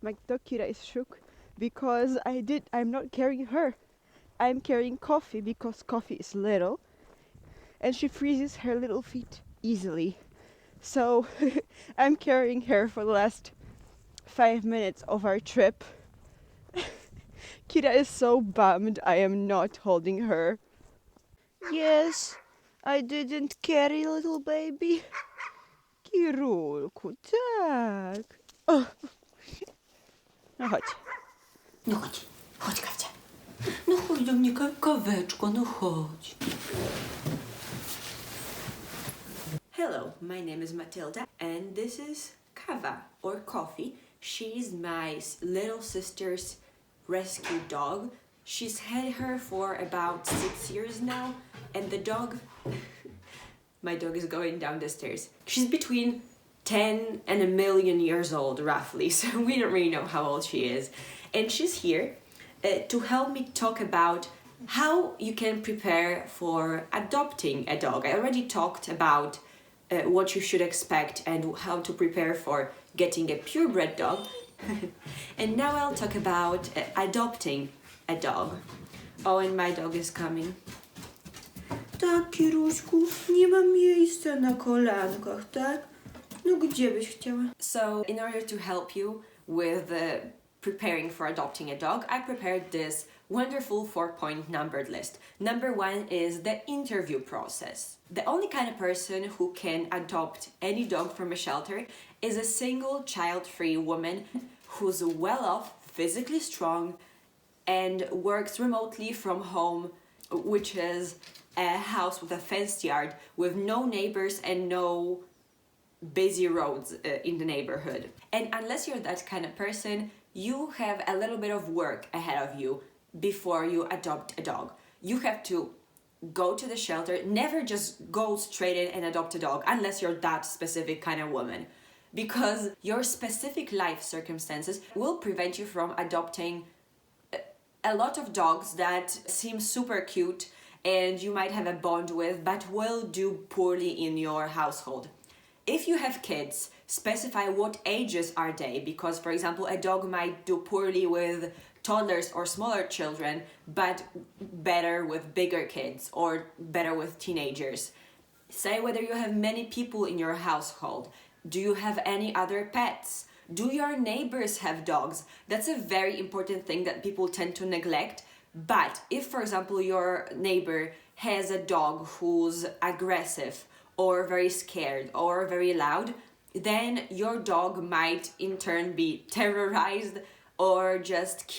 My dog Kira is shook because I'm not carrying her. I'm carrying Coffee because Coffee is little and she freezes her little feet easily. So I'm carrying her for the last 5 minutes of our trip. Kira is so bummed I am not holding her. Yes, I didn't carry little baby. Kirulku, tak. O, no chodź. No chodź, chodź Kawcia. No chodź do mnie, kaweczko, no chodź. Hello, my name is Matilda and this is Kava or Coffee. She's my little sister's rescue dog. She's had her for about 6 years now and the dog, my dog is going down the stairs. She's between 10 and a million years old roughly, so we don't really know how old she is. And she's here to help me talk about how you can prepare for adopting a dog. I already talked about what you should expect and how to prepare for getting a purebred dog. And now I'll talk about adopting a dog. Oh, and my dog is coming. Tak, Kiruśku, nie ma miejsca na kolankach, tak? No gdzie byś chciała? So, in order to help you with preparing for adopting a dog, I prepared this wonderful 4-point numbered list. Number 1 is the interview process. The only kind of person who can adopt any dog from a shelter is a single child-free woman who's well off, physically strong, and works remotely from home, which is a house with a fenced yard with no neighbors and no busy roads in the neighborhood. And unless you're that kind of person, you have a little bit of work ahead of you before you adopt a dog. You have to go to the shelter, never just go straight in and adopt a dog unless you're that specific kind of woman, because your specific life circumstances will prevent you from adopting a lot of dogs that seem super cute and you might have a bond with but will do poorly in your household. If you have kids, specify what ages are they, because for example a dog might do poorly with toddlers or smaller children but better with bigger kids or better with teenagers. Say whether you have many people in your household. Do you have any other pets? Do your neighbors have dogs? That's a very important thing that people tend to neglect. But if, for example, your neighbor has a dog who's aggressive or very scared or very loud, then your dog might in turn be terrorized or just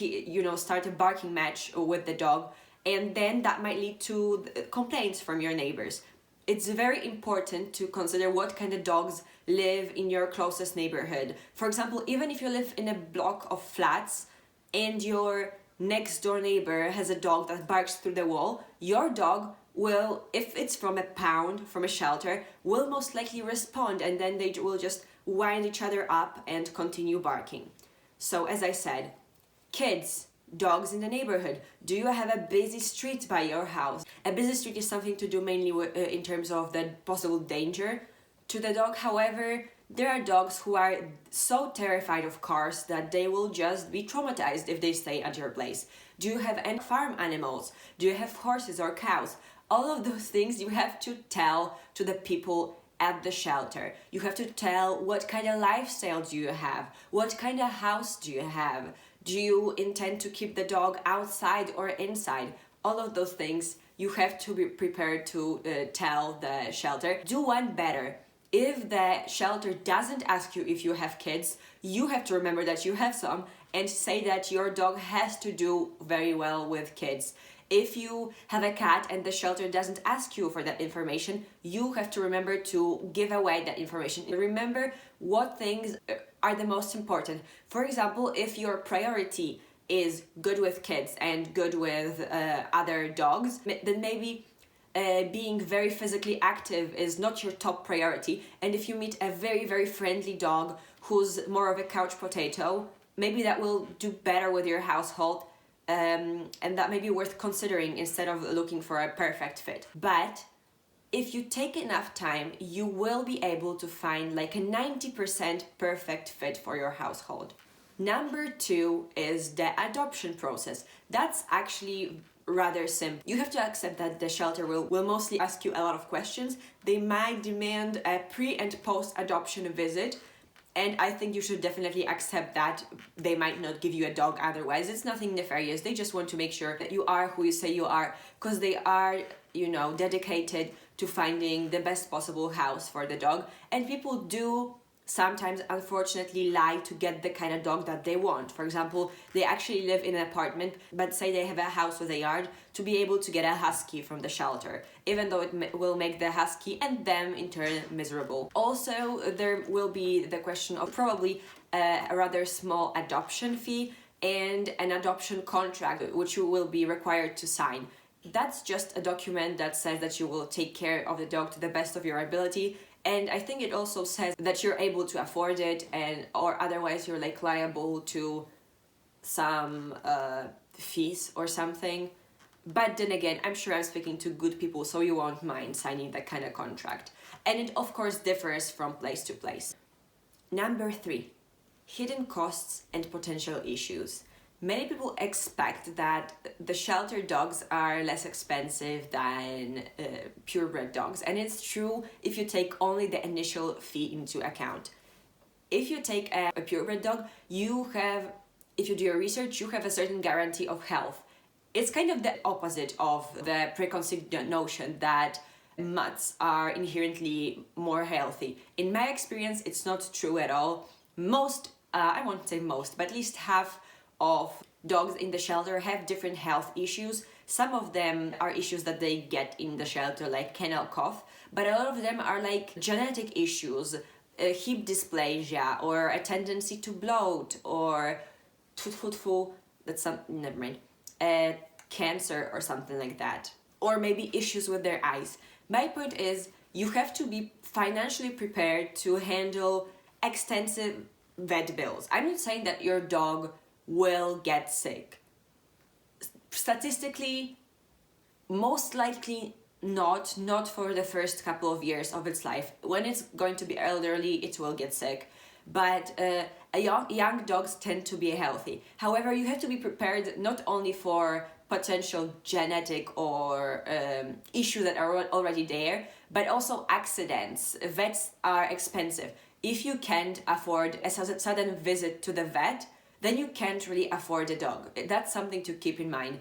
start a barking match with the dog, and then that might lead to complaints from your neighbors. It's very important to consider what kind of dogs live in your closest neighborhood. For example, even if you live in a block of flats and your next door neighbor has a dog that barks through the wall, your dog will, if it's from a pound, from a shelter, will most likely respond, and then they will just wind each other up and continue barking. So as I said, kids, dogs in the neighborhood. Do you have a busy street by your house? A busy street is something to do mainly in terms of the possible danger to the dog. However, there are dogs who are so terrified of cars that they will just be traumatized if they stay at your place. Do you have any farm animals? Do you have horses or cows? All of those things you have to tell to the people at the shelter. You have to tell what kind of lifestyle do you have? What kind of house do you have? Do you intend to keep the dog outside or inside? All of those things you have to be prepared to tell the shelter. Do one better. If the shelter doesn't ask you if you have kids, you have to remember that you have some and say that your dog has to do very well with kids. If you have a cat and the shelter doesn't ask you for that information, you have to remember to give away that information. Remember what things are the most important. For example, if your priority is good with kids and good with other dogs, then maybe being very physically active is not your top priority. And if you meet a very, very friendly dog who's more of a couch potato, maybe that will do better with your household. And that may be worth considering instead of looking for a perfect fit. But if you take enough time, you will be able to find like a 90% perfect fit for your household. Number 2 is the adoption process. That's actually rather simple. You have to accept that the shelter will mostly ask you a lot of questions. They might demand a pre and post adoption visit, and I think you should definitely accept that. They might not give you a dog otherwise. It's nothing nefarious. They just want to make sure that you are who you say you are, because they are, dedicated to finding the best possible house for the dog. And people do sometimes, unfortunately, lie to get the kind of dog that they want. For example, they actually live in an apartment, but say they have a house with a yard, to be able to get a husky from the shelter, even though it will make the husky and them in turn miserable. Also, there will be the question of probably a rather small adoption fee and an adoption contract, which you will be required to sign. That's just a document that says that you will take care of the dog to the best of your ability. And I think it also says that you're able to afford it, or otherwise you're liable to some fees or something. But then again, I'm sure I'm speaking to good people, so you won't mind signing that kind of contract. And it of course differs from place to place. Number 3, hidden costs and potential issues. Many people expect that the shelter dogs are less expensive than purebred dogs, and it's true if you take only the initial fee into account. If you take a purebred dog, if you do your research, you have a certain guarantee of health. It's kind of the opposite of the preconceived notion that mutts are inherently more healthy. In my experience, it's not true at all. I won't say most, but at least half of dogs in the shelter have different health issues. Some of them are issues that they get in the shelter, like kennel cough, but a lot of them are like genetic issues, hip dysplasia, or a tendency to bloat, or cancer or something like that, or maybe issues with their eyes. My point is, you have to be financially prepared to handle extensive vet bills. I'm not saying that your dog will get sick. Statistically, most likely not for the first couple of years of its life. When it's going to be elderly, it will get sick. But young dogs tend to be healthy. However, you have to be prepared not only for potential genetic or issues that are already there, but also accidents. Vets are expensive. If you can't afford a sudden visit to the vet, then you can't really afford a dog. That's something to keep in mind.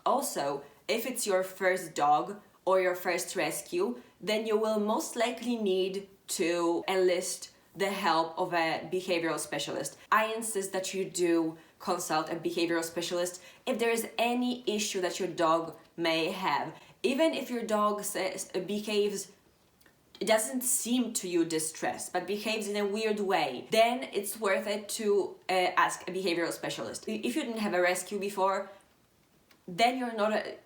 Also, if it's your first dog or your first rescue, then you will most likely need to enlist the help of a behavioral specialist. I insist that you do consult a behavioral specialist if there is any issue that your dog may have. Even if your dog behaves, it doesn't seem to you distressed, but behaves in a weird way, then it's worth it to ask a behavioral specialist. If you didn't have a rescue before, then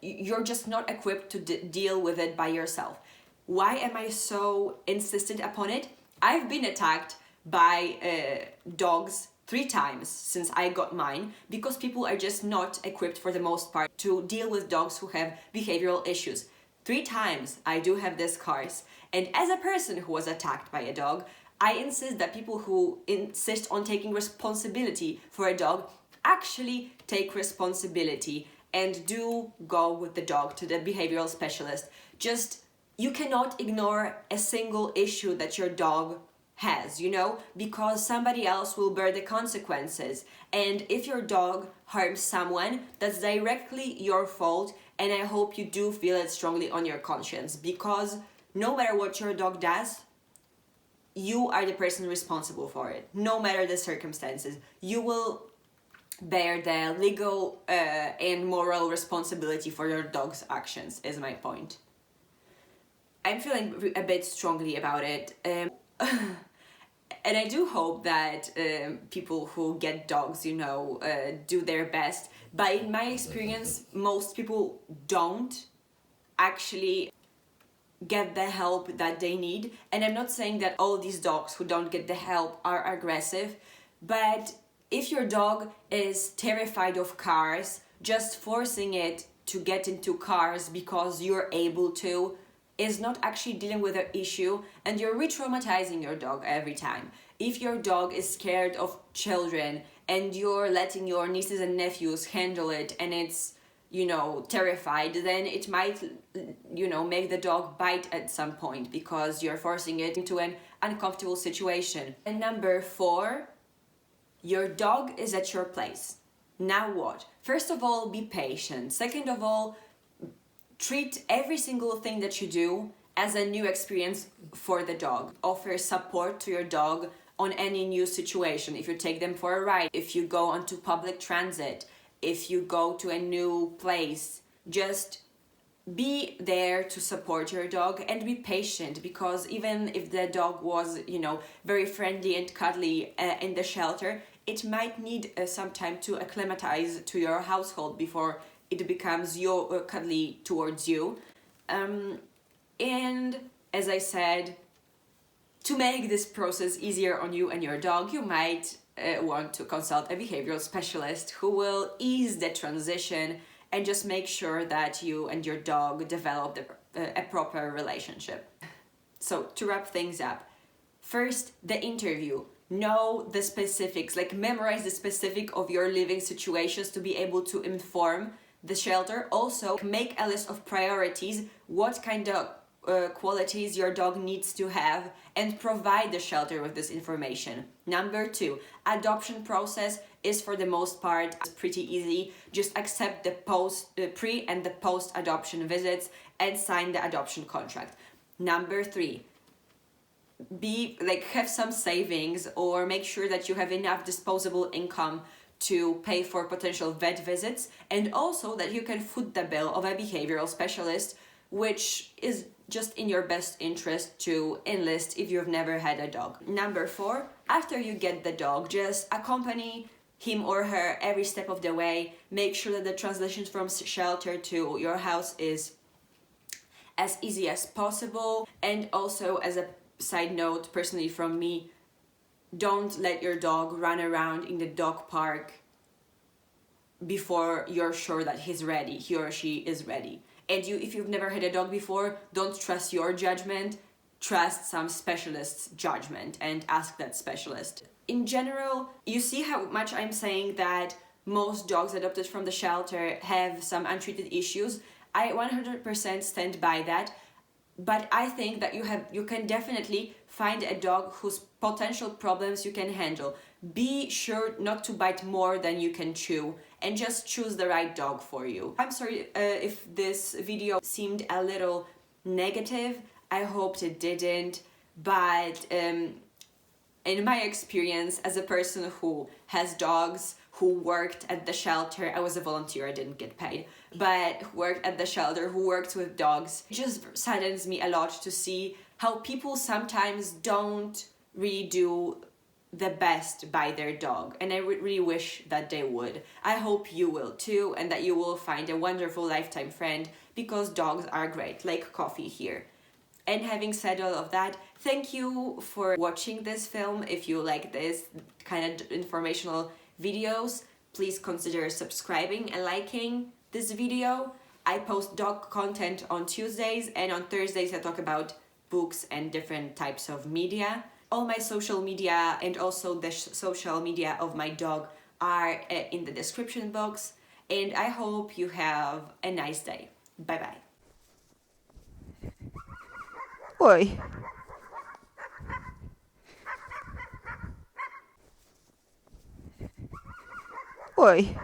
you're just not equipped to deal with it by yourself. Why am I so insistent upon it? I've been attacked by dogs 3 times since I got mine, because people are just not equipped for the most part to deal with dogs who have behavioral issues. 3 times I do have these scars. And as a person who was attacked by a dog, I insist that people who insist on taking responsibility for a dog actually take responsibility and do go with the dog to the behavioral specialist. You cannot ignore a single issue that your dog has, because somebody else will bear the consequences. And if your dog harms someone, that's directly your fault, and I hope you do feel it strongly on your conscience, because no matter what your dog does, you are the person responsible for it. No matter the circumstances, you will bear the legal and moral responsibility for your dog's actions, is my point. I'm feeling a bit strongly about it. And I do hope that people who get dogs, do their best. But in my experience, most people don't actually get the help that they need. And I'm not saying that all these dogs who don't get the help are aggressive, but if your dog is terrified of cars, just forcing it to get into cars because you're able to is not actually dealing with the issue, and you're re-traumatizing your dog every time. If your dog is scared of children and you're letting your nieces and nephews handle it and it's, terrified, then it might, make the dog bite at some point because you're forcing it into an uncomfortable situation. And number 4, your dog is at your place. Now what? First of all, be patient. Second of all, treat every single thing that you do as a new experience for the dog. Offer support to your dog on any new situation. If you take them for a ride, if you go onto public transit, if you go to a new place, just be there to support your dog and be patient, because even if the dog was, very friendly and cuddly in the shelter, it might need some time to acclimatize to your household before it becomes cuddly towards you. And as I said, to make this process easier on you and your dog, you might want to consult a behavioral specialist who will ease the transition and just make sure that you and your dog develop a proper relationship. So to wrap things up, first, the interview. Know the specifics, memorize the specific of your living situations to be able to inform the shelter. Also, make a list of priorities, what kind of qualities your dog needs to have, and provide the shelter with this information. Number 2, adoption process is for the most part pretty easy. Just accept the pre and the post adoption visits and sign the adoption contract. Number 3, have some savings, or make sure that you have enough disposable income to pay for potential vet visits, and also that you can foot the bill of a behavioral specialist, which is just in your best interest to enlist if you've never had a dog. Number 4, after you get the dog, just accompany him or her every step of the way. Make sure that the transition from shelter to your house is as easy as possible. And also, as a side note, personally from me, don't let your dog run around in the dog park before you're sure that he or she is ready. And if you've never had a dog before, don't trust your judgment, trust some specialist's judgment and ask that specialist. In general, you see how much I'm saying that most dogs adopted from the shelter have some untreated issues. I 100% stand by that, but I think that you can definitely find a dog whose potential problems you can handle. Be sure not to bite more than you can chew, and just choose the right dog for you. I'm sorry if this video seemed a little negative. I hoped it didn't, but in my experience as a person who has dogs, who worked at the shelter, I was a volunteer, I didn't get paid, but who worked at the shelter, who worked with dogs, it just saddens me a lot to see how people sometimes don't really do the best by their dog, and I really wish that they would. I hope you will too, and that you will find a wonderful lifetime friend, because dogs are great, like Coffee here. And having said all of that, thank you for watching this film. If you like this kind of informational videos, please consider subscribing and liking this video. I post dog content on Tuesdays, and on Thursdays I talk about books and different types of media. All my social media and also the social media of my dog are in the description box, and I hope you have a nice day. Bye bye. Oi. Oi.